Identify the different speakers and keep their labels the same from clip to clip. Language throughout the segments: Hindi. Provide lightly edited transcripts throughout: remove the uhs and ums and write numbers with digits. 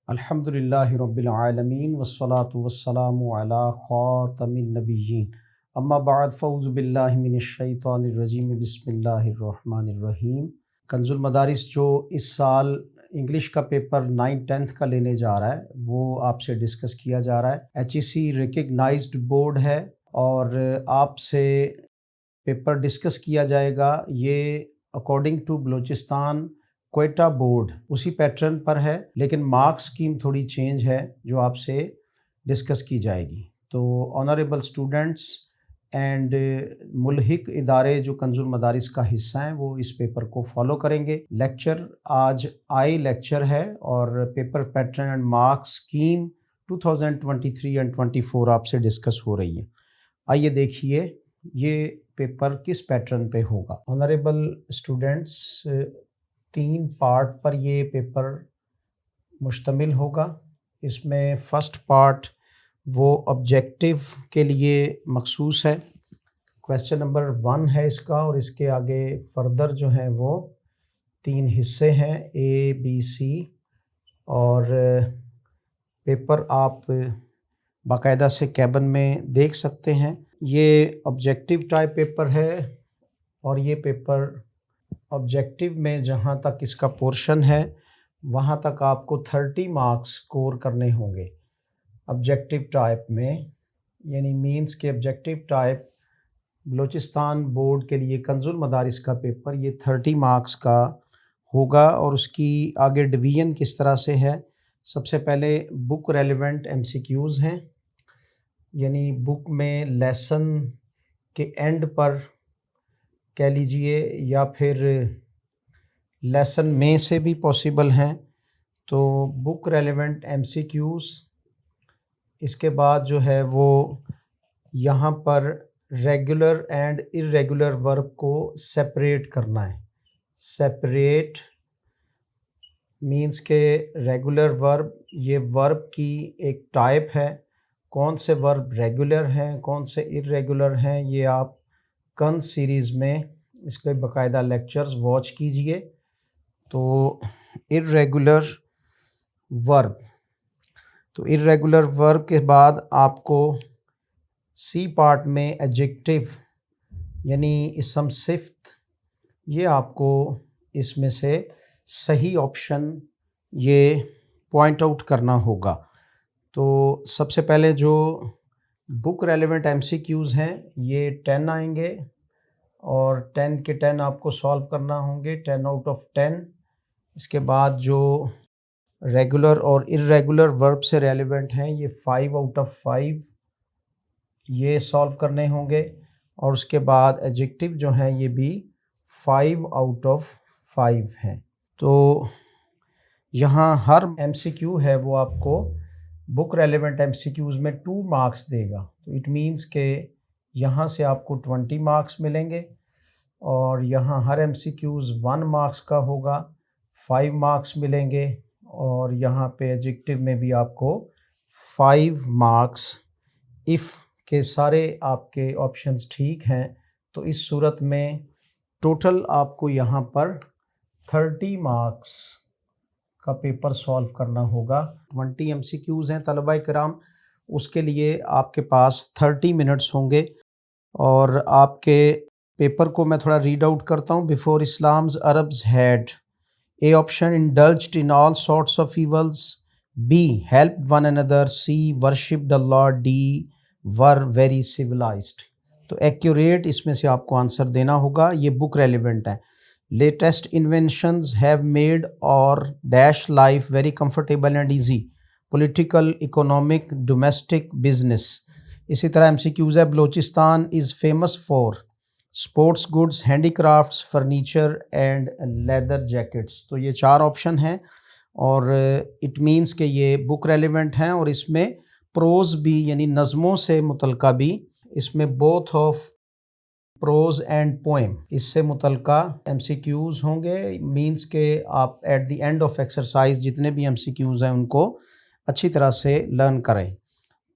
Speaker 1: अल्हम्दुलिल्लाहि रब्बिल आलमीन वस्सलातु वस्सलामु अला खातमिन नबिय्यीन अम्मा बाद फ़ऊज़ु बिल्लाहि मिनश शैतानिर रजीम बिस्मिल्लाहिर रहमानिर रहीम। कंजुल मदारिस जो इस साल इंग्लिश का पेपर 9th-10th का लेने जा रहा है वो आपसे डिस्कस किया जा रहा है। HEC रिकग्नाइज्ड बोर्ड है और आपसे पेपर डिस्कस किया जाएगा। ये according to Balochistan Quetta board उसी पैटर्न पर है, लेकिन मार्क स्कीम थोड़ी चेंज है जो आपसे डिस्कस की जाएगी। तो ऑनरेबल स्टूडेंट्स एंड मुल्हिक इदारे जो कंजुल मदारिस का हिस्सा हैं वो इस पेपर को फॉलो करेंगे। लेक्चर आज आई लेक्चर है और paper pattern and mark scheme 2023 and 24 आपसे डिस्कस हो रही है। आइए देखिए ये पेपर किस पैटर्न पे होगा। ऑनरेबल स्टूडेंट्स, 3 पार्ट पर ये पेपर मुश्तमिल होगा। इसमें फ़र्स्ट पार्ट वो ऑब्जेक्टिव के लिए मखसूस है। क्वेश्चन नंबर 1 है इसका और इसके आगे फर्दर जो हैं वो 3 हिस्से हैं, A, B, C। और पेपर आप बाकायदा से कैबिन में देख सकते हैं। ये ऑब्जेक्टिव टाइप पेपर है और ये पेपर ऑब्जेक्टिव में जहाँ तक इसका पोर्शन है वहाँ तक आपको 30 मार्क्स स्कोर करने होंगे ऑब्जेक्टिव टाइप में। यानी मींस के ऑब्जेक्टिव टाइप बलूचिस्तान बोर्ड के लिए कंजुल मदारिस का पेपर ये 30 मार्क्स का होगा। और उसकी आगे डिवीज़न किस तरह से है, सबसे पहले बुक रेलेवेंट MCQs हैं, यानी बुक में लेसन के एंड पर कह लीजिए या फिर लेसन में से भी पॉसिबल हैं, तो बुक रेलेवेंट MCQs। इसके बाद जो है वो यहाँ पर रेगुलर एंड इर्रेगुलर वर्ब को सेपरेट करना है। सेपरेट मींस के रेगुलर वर्ब ये वर्ब की एक टाइप है, कौन से वर्ब रेगुलर हैं कौन से इर्रेगुलर हैं ये आप कन सीरीज़ में इसके बाकायदा लेक्चर्स वॉच कीजिए। तो इर्रेगुलर वर्ब, तो इर्रेगुलर वर्ब के बाद आपको C पार्ट में एडजेक्टिव यानी इसम सिफ्त, ये आपको इसमें से सही ऑप्शन ये पॉइंट आउट करना होगा। तो सबसे पहले जो बुक रेलेवेंट MCQs हैं ये 10 आएंगे और 10 के 10 आपको सॉल्व करना होंगे, 10 आउट ऑफ 10। इसके बाद जो रेगुलर और इर्रेगुलर वर्ब से रेलेवेंट हैं ये 5 आउट ऑफ 5 ये सॉल्व करने होंगे। और उसके बाद एडजेक्टिव जो हैं ये भी 5 आउट ऑफ 5 हैं। तो यहाँ हर MCQ है वो आपको बुक रेलेवेंट MCQs में 2 मार्क्स देगा। तो इट मीन्स के यहाँ से आपको 20 मार्क्स मिलेंगे और यहाँ हर MCQs 1 मार्क्स का होगा, 5 मार्क्स मिलेंगे। और यहाँ पे एडजेक्टिव में भी आपको 5 मार्क्स। इफ़ के सारे आपके ऑप्शंस ठीक हैं तो इस सूरत में टोटल आपको यहाँ पर 30 मार्क्स का पेपर सॉल्व करना होगा। 20 MCQs हैं तलबा कराम, उसके लिए आपके पास 30 मिनट्स होंगे। और आपके पेपर को मैं थोड़ा रीड आउट करता हूँ। Before Islam's Arabs had A option indulged in all sorts of evils, B helped one another, C worshipped Allah, D were very civilized। तो एक्यूरेट इसमें से आपको आंसर देना होगा। ये बुक रेलिवेंट है। लेटेस्ट इन्वेंशंस हैव मेड और dash life very comfortable and easy, political economic domestic business. इसी तरह MCQs है Balochistan is famous for sports goods, handicrafts, furniture and leather jackets. तो ये 4 ऑप्शन हैं और इट मींस के ये बुक रेलिवेंट हैं। और इसमें प्रोज भी यानी नज़मों से मुतल्का भी, इसमें both of pros and poem इससे मुतल्का MCQs होंगे। मींस के आप at the end of exercise जितने भी MCQs हैं उनको अच्छी तरह से लर्न करें।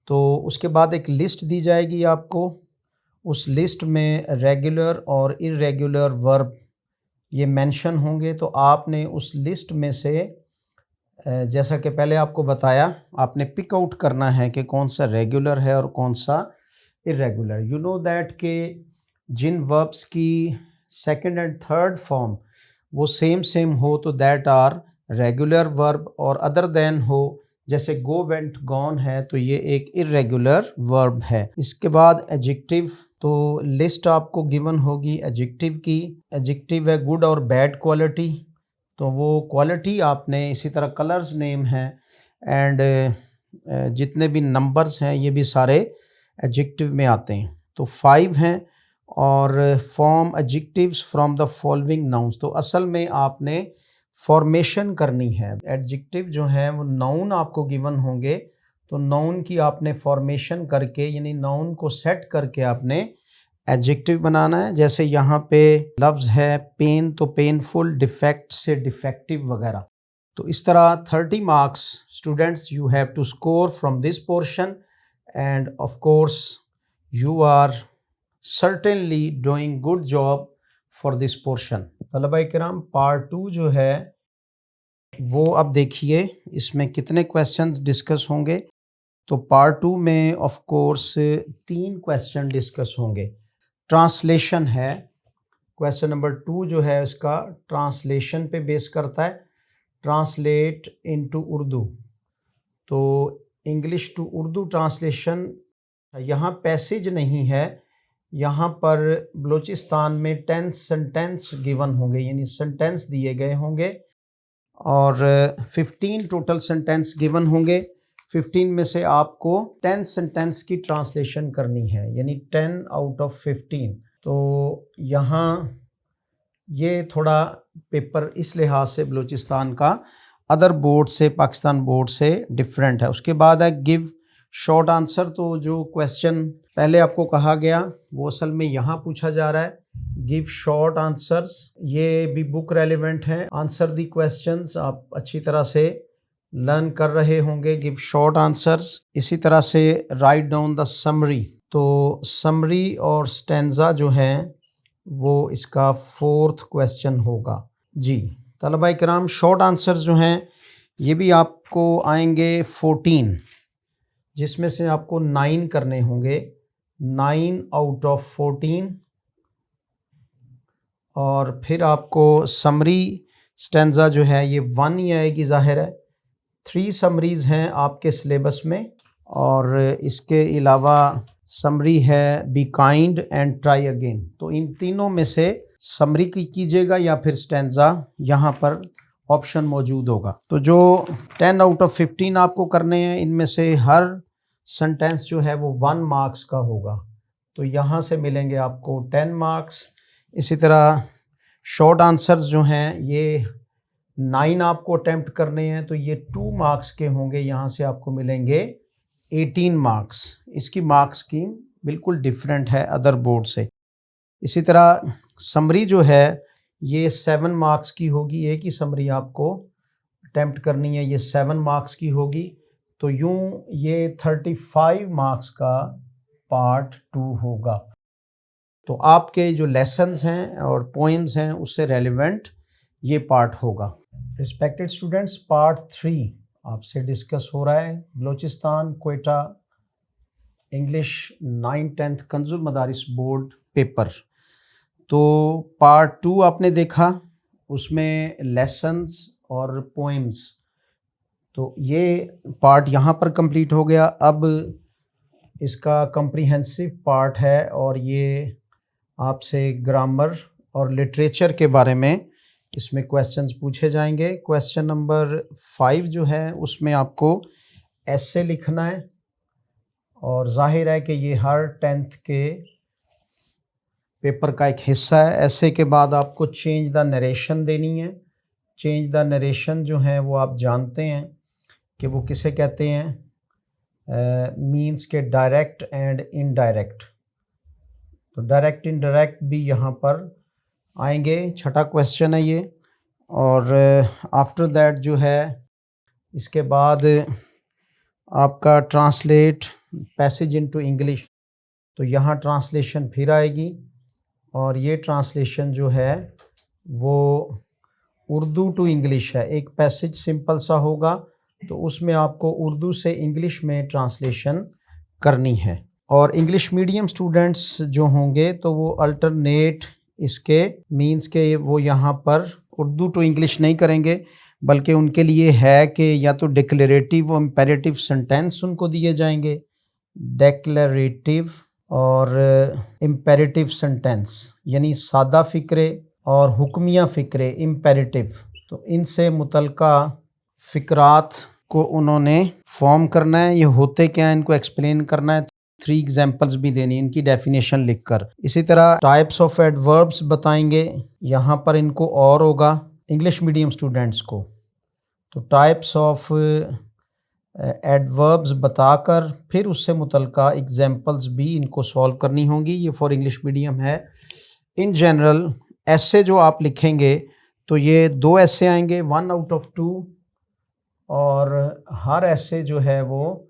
Speaker 1: तो उसके बाद एक लिस्ट दी जाएगी आपको, उस लिस्ट में रेगुलर और इर्रेगुलर वर्ब ये मेंशन होंगे। तो आपने उस लिस्ट में से जैसा कि पहले आपको बताया, आपने पिक आउट करना है कि कौन सा रेगुलर है और कौन सा इरेगुलर। यू नो दैट कि जिन वर्ब्स की सेकंड एंड थर्ड फॉर्म वो सेम हो तो दैट आर रेगुलर वर्ब, और अदर देन हो जैसे गो, वेंट, गॉन है तो ये एक इरेगुलर वर्ब है। इसके बाद एडजेक्टिव, तो लिस्ट आपको गिवन होगी एडजेक्टिव की। एडजेक्टिव है गुड और बैड क्वालिटी, तो वो क्वालिटी आपने, इसी तरह कलर्स नेम है एंड जितने भी नंबर्स हैं ये भी सारे एडजेक्टिव में आते हैं। तो 5 हैं। और form adjectives from the following nouns, तो असल में आपने फॉर्मेशन करनी है। एडजेक्टिव जो है वो नाउन आपको गिवन होंगे, तो नाउन की आपने फॉर्मेशन करके यानी नाउन को सेट करके आपने एडजेक्टिव बनाना है। जैसे यहाँ पे लफ्ज़ है पेन, तो पेनफुल, डिफेक्ट से डिफेक्टिव वगैरह। तो इस तरह 30 marks students you have to score from this portion, and of course you are certainly doing good job for this portion. तलबा किराम, पार्ट 2 जो है वो अब देखिए इसमें कितने क्वेश्चंस डिस्कस होंगे। तो पार्ट 2 में ऑफ कोर्स 3 क्वेश्चन डिस्कस होंगे। ट्रांसलेशन है, क्वेश्चन नंबर 2 जो है उसका ट्रांसलेशन पे बेस करता है, ट्रांसलेट इनटू उर्दू। तो इंग्लिश टू उर्दू ट्रांसलेशन, यहाँ पैसेज नहीं है, यहाँ पर बलूचिस्तान में 10 सेंटेंस गिवन होंगे, यानी सेंटेंस दिए गए होंगे और 15 टोटल सेंटेंस गिवन होंगे। 15 में से आपको 10 सेंटेंस की ट्रांसलेशन करनी है, यानी 10 आउट ऑफ 15। तो यहाँ ये थोड़ा पेपर इस लिहाज से बलूचिस्तान का अदर बोर्ड से, पाकिस्तान बोर्ड से डिफरेंट है। उसके बाद है गिव शॉर्ट आंसर, तो जो क्वेश्चन पहले आपको कहा गया वो असल में यहाँ पूछा जा रहा है, गिव शॉर्ट आंसर्स। ये भी बुक रेलिवेंट है। आंसर दी क्वेश्चंस आप अच्छी तरह से लर्न कर रहे होंगे, गिव शॉर्ट आंसर्स। इसी तरह से राइट डाउन द समरी, तो समरी और स्टेंजा जो है वो इसका 4th क्वेश्चन होगा जी। तलबा इकराम, शॉर्ट आंसर जो हैं ये भी आपको आएंगे 14, जिसमें से आपको 9 करने होंगे, 9 आउट ऑफ 14। और फिर आपको समरी स्टेंजा जो है ये 1 ही आएगी, जाहिर है। 3 समरीज़ हैं आपके सिलेबस में, और इसके अलावा समरी है be kind and try again. तो इन तीनों में से समरी की कीजिएगा या फिर स्टेंजा, यहाँ पर ऑप्शन मौजूद होगा। तो जो 10 आउट ऑफ 15 आपको करने हैं, इनमें से हर सेंटेंस जो है वो 1 मार्क्स का होगा, तो यहाँ से मिलेंगे आपको 10 मार्क्स। इसी तरह शॉर्ट आंसर्स जो हैं ये 9 आपको अटेम्प्ट करने हैं, तो ये 2 मार्क्स के होंगे, यहाँ से आपको मिलेंगे 18 मार्क्स। इसकी मार्क्स स्कीम बिल्कुल डिफरेंट है अदर बोर्ड से। इसी तरह समरी जो है ये 7 मार्क्स की होगी, एक ही समरी आपको अटेम्प्ट करनी है, ये 7 मार्क्स की होगी। तो यूँ ये 35 मार्क्स का पार्ट 2 होगा। तो आपके जो लेसन्स हैं और पोएम्स हैं उससे रेलिवेंट ये पार्ट होगा। रिस्पेक्टेड स्टूडेंट्स, पार्ट 3 आपसे डिस्कस हो रहा है, Balochistan Quetta English 9th-10th कंजुल मदारिस board paper. तो पार्ट 2 आपने देखा, उसमें लेसन्स और पोएम्स, तो ये पार्ट यहाँ पर कंप्लीट हो गया। अब इसका कम्प्रीहेंसिव पार्ट है और ये आपसे ग्रामर और लिटरेचर के बारे में इसमें क्वेश्चंस पूछे जाएंगे। क्वेश्चन नंबर 5 जो है उसमें आपको एसे लिखना है, और जाहिर है कि ये हर 10th के पेपर का एक हिस्सा है। एसे के बाद आपको चेंज द नरेशन देनी है। चेंज द नरेशन जो है वो आप जानते हैं कि वो किसे कहते हैं, मीन्स के डायरेक्ट एंड इनडायरेक्ट। तो डायरेक्ट इनडायरेक्ट भी यहाँ पर आएंगे। 6ठा क्वेश्चन है ये। और आफ्टर दैट जो है इसके बाद आपका ट्रांसलेट पैसेज इनटू इंग्लिश, तो यहाँ ट्रांसलेशन फिर आएगी, और ये ट्रांसलेशन जो है वो उर्दू टू इंग्लिश है, एक पैसेज सिंपल सा होगा, तो उसमें आपको उर्दू से इंग्लिश में ट्रांसलेशन करनी है। और इंग्लिश मीडियम स्टूडेंट्स जो होंगे तो वो अल्टरनेट इसके मींस के वो यहाँ पर उर्दू टू इंग्लिश नहीं करेंगे, बल्कि उनके लिए है कि या तो डिक्लेरेटिव और इम्पेरेटिव सेंटेंस उनको दिए जाएंगे, डिक्लेरेटिव और इम्पेरेटिव सेंटेंस यानी सादा फ़िक्रे और हुक्मिया फ़िक्रे इम्पेरेटिव, तो इनसे मुतल्लिका फ़िक्रात को उन्होंने फॉर्म करना है, ये होते क्या हैं इनको एक्सप्लेन करना है, 3 एग्जांपल्स भी देनी, इनकी डेफिनेशन लिखकर। इसी तरह टाइप्स ऑफ एडवर्ब्स बताएंगे, यहाँ पर इनको और होगा इंग्लिश मीडियम स्टूडेंट्स को, तो टाइप्स ऑफ एडवर्ब्स बताकर फिर उससे मुतल्लिका एग्जांपल्स भी इनको सॉल्व करनी होंगी। ये फॉर इंग्लिश मीडियम है। इन जनरल ऐसे जो आप लिखेंगे तो ये 2 ऐसे आएंगे, 1 आउट ऑफ 2, और हर ऐसे जो है वो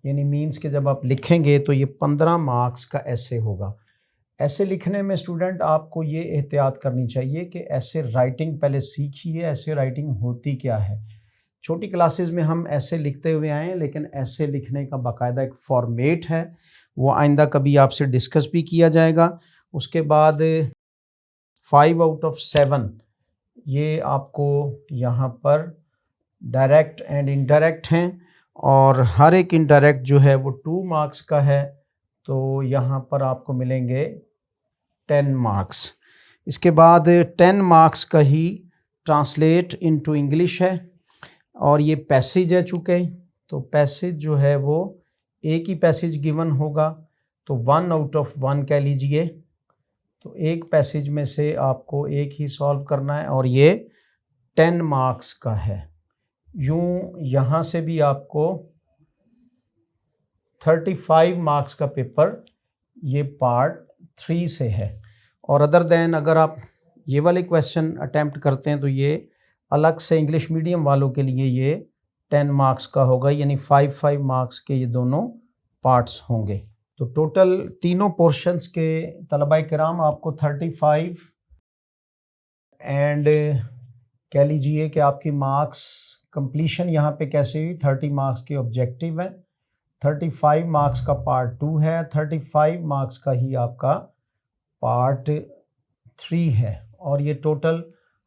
Speaker 1: यानी मीन्स के जब आप लिखेंगे तो ये 15 मार्क्स का ऐसे होगा। ऐसे लिखने में स्टूडेंट आपको ये एहतियात करनी चाहिए कि ऐसे राइटिंग पहले सीखिए, ऐसे राइटिंग होती क्या है। छोटी क्लासेस में हम ऐसे लिखते हुए आए हैं, लेकिन ऐसे लिखने का बाकायदा एक फॉर्मेट है, वो आइंदा कभी आपसे डिस्कस भी किया जाएगा। उसके बाद 5 आउट ऑफ 7 ये आपको यहाँ पर डायरेक्ट एंड इनडायरेक्ट हैं, और हर एक इनडायरेक्ट जो है वो 2 मार्क्स का है, तो यहाँ पर आपको मिलेंगे 10 मार्क्स। इसके बाद 10 मार्क्स का ही ट्रांसलेट इनटू इंग्लिश है, और ये पैसेज है चूँकि, तो पैसेज जो है वो एक ही पैसेज गिवन होगा, तो 1 आउट ऑफ 1 कह लीजिए, तो एक पैसेज में से आपको एक ही सॉल्व करना है, और ये 10 मार्क्स का है। यूँ यहाँ से भी आपको 35 मार्क्स का पेपर ये पार्ट 3 से है। और अदर देन अगर आप ये वाले क्वेश्चन अटेम्प्ट करते हैं तो ये अलग से इंग्लिश मीडियम वालों के लिए ये 10 मार्क्स का होगा, यानी 5 मार्क्स के ये दोनों पार्ट्स होंगे। तो टोटल तीनों पोर्शंस के तलबा किराम आपको 35 एंड कह लीजिए कि आपकी मार्क्स कंप्लीशन यहाँ पे कैसे हुई, 30 मार्क्स के ऑब्जेक्टिव है, 35 मार्क्स का पार्ट 2 है, 35 मार्क्स का ही आपका पार्ट 3 है, और ये टोटल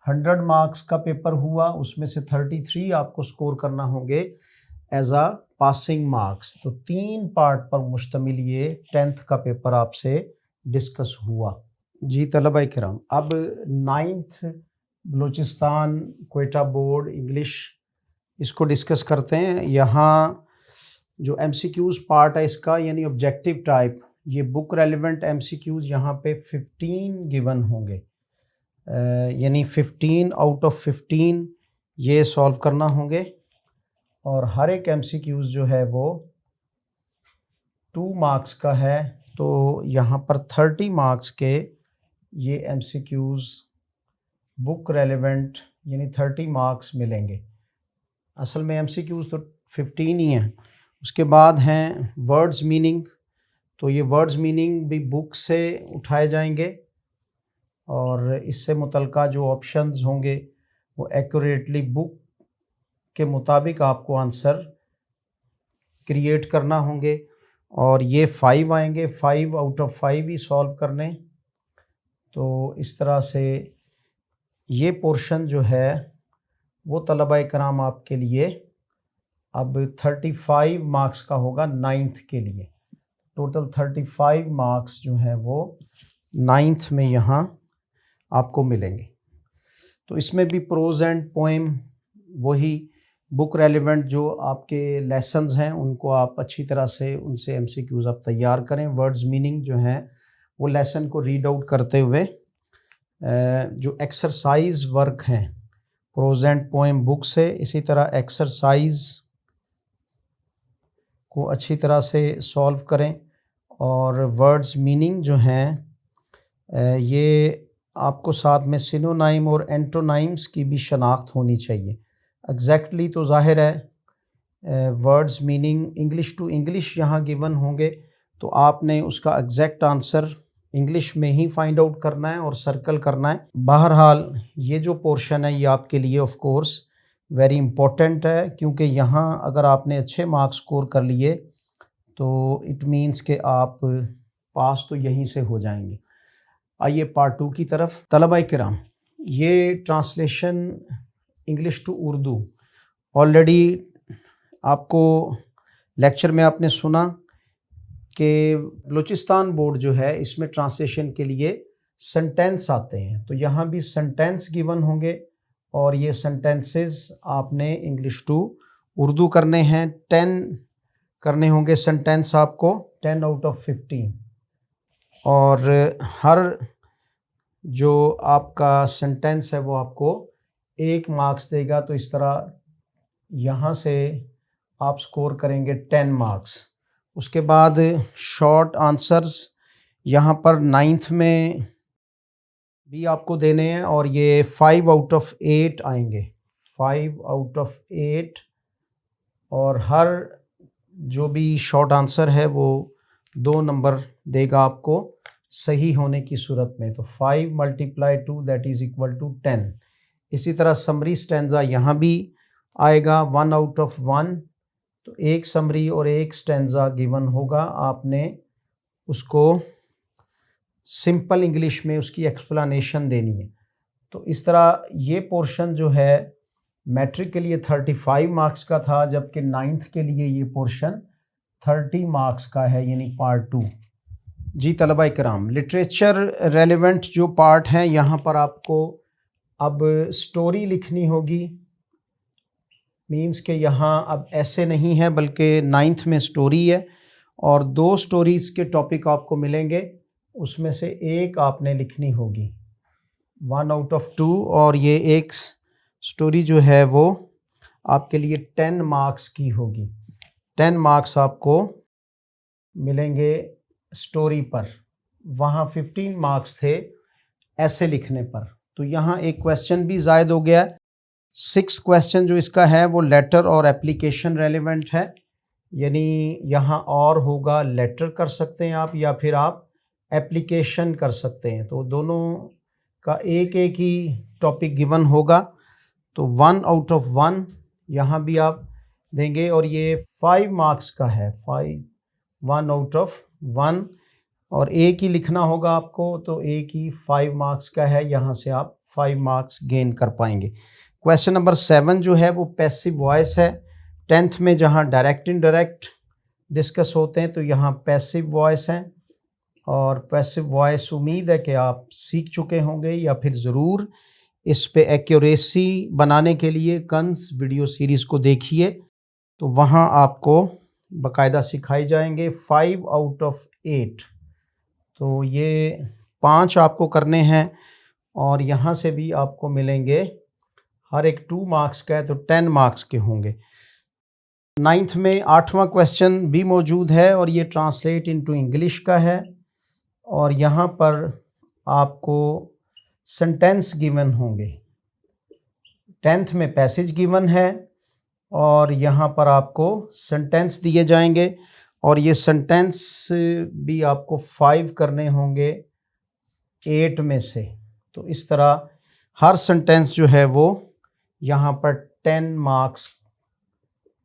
Speaker 1: 100 मार्क्स का पेपर हुआ, उसमें से 33 आपको स्कोर करना होंगे एज आ पासिंग मार्क्स। तो 3 पार्ट पर मुश्तमिल ये 10th का पेपर आपसे डिस्कस हुआ। जी तलबा किराम, अब 9th Balochistan Quetta board English इसको डिस्कस करते हैं। यहाँ जो MCQs पार्ट है इसका यानी ऑब्जेक्टिव टाइप, ये बुक रेलिवेंट MCQs यहाँ पे 15 गिवन होंगे, यानी 15 आउट ऑफ 15 ये सॉल्व करना होंगे, और हर एक MCQs जो है वो 2 मार्क्स का है, तो यहाँ पर 30 मार्क्स के ये MCQs बुक रेलिवेंट यानी 30 मार्क्स मिलेंगे। असल में MCQs तो 15 ही हैं। उसके बाद हैं वर्ड्स मीनिंग, तो ये वर्ड्स मीनिंग भी बुक से उठाए जाएंगे, और इससे मुतल्लिका जो ऑप्शंस होंगे वो एक्यूरेटली बुक के मुताबिक आपको आंसर क्रिएट करना होंगे, और ये 5 आएंगे, 5 आउट ऑफ 5 ही सॉल्व करने। तो इस तरह से ये पोर्शन जो है वो तलबा कराम आपके लिए अब 35 मार्क्स का होगा 9th के लिए। टोटल 35 मार्क्स जो हैं वो 9th में यहाँ आपको मिलेंगे। तो इसमें भी प्रोज एंड पोएम वही बुक रेलिवेंट जो आपके लेसन्स हैं उनको आप अच्छी तरह से उनसे MCQs आप तैयार करें। वर्ड्स मीनिंग जो हैं वो लेसन को रीड आउट करते हुए जो एक्सरसाइज वर्क हैं प्रोज एंड पोएम बुक से, इसी तरह एक्सरसाइज को अच्छी तरह से सॉल्व करें। और वर्ड्स मीनिंग जो हैं ये आपको साथ में सिनोनाइम और एंटोनाइम्स की भी शनाख्त होनी चाहिए। एग्जैक्टली तो ज़ाहिर है words meaning English to English यहाँ गिवन होंगे, तो आपने उसका एग्जैक्ट आंसर इंग्लिश में ही फाइंड आउट करना है और सर्कल करना है। बहरहाल ये जो पोर्शन है ये आपके लिए ऑफ कोर्स वेरी इम्पोर्टेंट है, क्योंकि यहाँ अगर आपने अच्छे मार्क्स स्कोर कर लिए तो इट मीन्स कि आप पास तो यहीं से हो जाएंगे। आइए पार्ट 2 की तरफ। तलबा किराम, ये translation English to Urdu already आपको लेक्चर में आपने सुना कि बलूचिस्तान बोर्ड जो है इसमें ट्रांसलेशन के लिए सेंटेंस आते हैं, तो यहाँ भी सेंटेंस गिवन होंगे और ये सेंटेंसेस आपने इंग्लिश टू उर्दू करने हैं। 10 करने होंगे सेंटेंस आपको, 10 आउट ऑफ 15, और हर जो आपका सेंटेंस है वो आपको 1 मार्क्स देगा। तो इस तरह यहाँ से आप स्कोर करेंगे 10 मार्क्स। उसके बाद शॉर्ट आंसर्स यहाँ पर 9th में भी आपको देने हैं और ये 5 आउट ऑफ 8 आएंगे, 5 आउट ऑफ 8, और हर जो भी शॉर्ट आंसर है वो 2 नंबर देगा आपको सही होने की सूरत में। तो 5 × 2 दैट इज़ इक्वल टू 10। इसी तरह समरी स्टैंजा यहाँ भी आएगा 1 आउट ऑफ 1, तो 1 समरी और 1 स्टैंजा गिवन होगा, आपने उसको सिंपल इंग्लिश में उसकी एक्सप्लेनेशन देनी है। तो इस तरह ये पोर्शन जो है मैट्रिक के लिए 35 मार्क्स का था, जबकि 9th के लिए ये पोर्शन 30 मार्क्स का है, यानी पार्ट 2। जी तलबा इकराम, लिटरेचर रेलेवेंट जो पार्ट हैं यहाँ पर आपको अब स्टोरी लिखनी होगी। मींस के यहाँ अब ऐसे नहीं है बल्कि 9th में स्टोरी है और 2 स्टोरीज़ के टॉपिक आपको मिलेंगे, उसमें से एक आपने लिखनी होगी 1 आउट ऑफ 2, और ये एक स्टोरी जो है वो आपके लिए 10 मार्क्स की होगी। 10 मार्क्स आपको मिलेंगे स्टोरी पर, वहाँ 15 मार्क्स थे ऐसे लिखने पर। तो यहाँ एक क्वेश्चन भी ज़ायद हो गया। 6 क्वेश्चन जो इसका है वो लेटर और एप्लीकेशन रेलेवेंट है, यानी यहाँ और होगा, लेटर कर सकते हैं आप या फिर आप एप्लीकेशन कर सकते हैं। तो दोनों का एक एक ही टॉपिक गिवन होगा। तो 1 आउट ऑफ 1 यहाँ भी आप देंगे और ये 5 मार्क्स का है, 1 आउट ऑफ 1, और एक ही लिखना होगा आपको, तो एक ही 5 मार्क्स का है, यहाँ से आप 5 मार्क्स गेन कर पाएंगे। क्वेश्चन नंबर 7 जो है वो पैसिव वॉइस है। 10th में जहाँ डायरेक्ट इनडायरेक्ट डिस्कस होते हैं तो यहाँ पैसिव वॉइस हैं, और पैसिव वॉइस उम्मीद है कि आप सीख चुके होंगे या फिर ज़रूर इस पे एक्यूरेसी बनाने के लिए कंस वीडियो सीरीज़ को देखिए, तो वहाँ आपको बाकायदा सिखाई जाएंगे। 5 आउट ऑफ 8, तो ये 5 आपको करने हैं और यहाँ से भी आपको मिलेंगे, हर एक 2 मार्क्स का है तो 10 मार्क्स के होंगे। 9th में 8वां क्वेश्चन भी मौजूद है और ये ट्रांसलेट इनटू इंग्लिश का है, और यहाँ पर आपको सेंटेंस गिवन होंगे। 10th में पैसेज गिवन है और यहाँ पर आपको सेंटेंस दिए जाएंगे, और ये सेंटेंस भी आपको 5 करने होंगे 8 में से। तो इस तरह हर सेंटेंस जो है वो यहाँ पर 10 मार्क्स,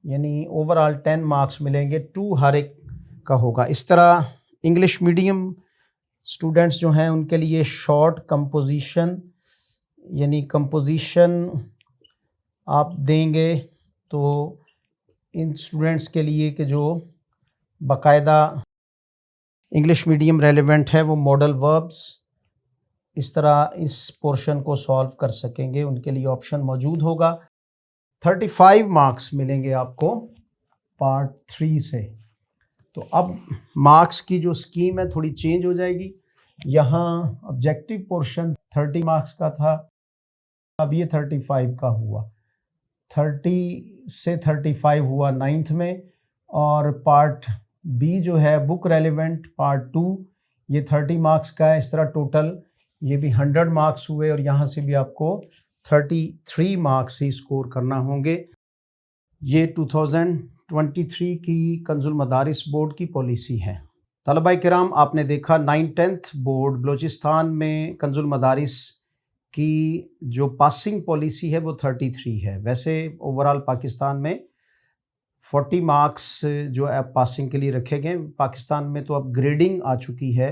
Speaker 1: यानी ओवरऑल 10 मार्क्स मिलेंगे, 2 हर एक का होगा। इस तरह इंग्लिश मीडियम स्टूडेंट्स जो हैं उनके लिए शॉर्ट कंपोजिशन, यानी कंपोजिशन आप देंगे, तो इन स्टूडेंट्स के लिए कि जो बाकायदा इंग्लिश मीडियम रेलेवेंट है वो मॉडल वर्ब्स इस तरह इस पोर्शन को सॉल्व कर सकेंगे, उनके लिए ऑप्शन मौजूद होगा। 35 मार्क्स मिलेंगे आपको पार्ट 3 से। तो अब मार्क्स की जो स्कीम है थोड़ी चेंज हो जाएगी। यहाँ ऑब्जेक्टिव पोर्शन 30 मार्क्स का था, अब ये 35 का हुआ। 30 से 35 हुआ 9th में, और पार्ट बी जो है बुक रेलेवेंट पार्ट 2 ये 30 मार्क्स का है। इस तरह टोटल ये भी 100 मार्क्स हुए, और यहाँ से भी आपको 33 मार्क्स ही स्कोर करना होंगे। ये 2023 की कंजुल मदारिस बोर्ड की पॉलिसी है। तलबा किराम, आपने देखा 9th-10th बोर्ड बलूचिस्तान में कंजुल मदारिस की जो पासिंग पॉलिसी है वो 33 है। वैसे ओवरऑल पाकिस्तान में 40 मार्क्स जो है पासिंग के लिए रखे गए। पाकिस्तान में तो अब ग्रेडिंग आ चुकी है,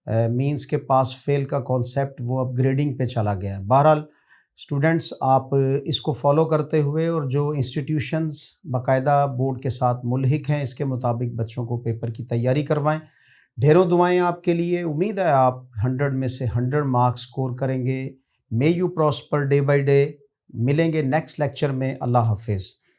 Speaker 1: मींस के पास फेल का कॉन्सेप्ट वो अब ग्रेडिंग पे चला गया है। बहरहाल स्टूडेंट्स, आप इसको फॉलो करते हुए और जो इंस्टीट्यूशंस बाकायदा बोर्ड के साथ मुल्हिक हैं इसके मुताबिक बच्चों को पेपर की तैयारी करवाएं। ढेरों दुआएं आपके लिए। उम्मीद है आप 100 में से 100 मार्क्स स्कोर करेंगे। May you prosper day by day. मिलेंगे नेक्स्ट लेक्चर में। अल्लाह हाफिज़।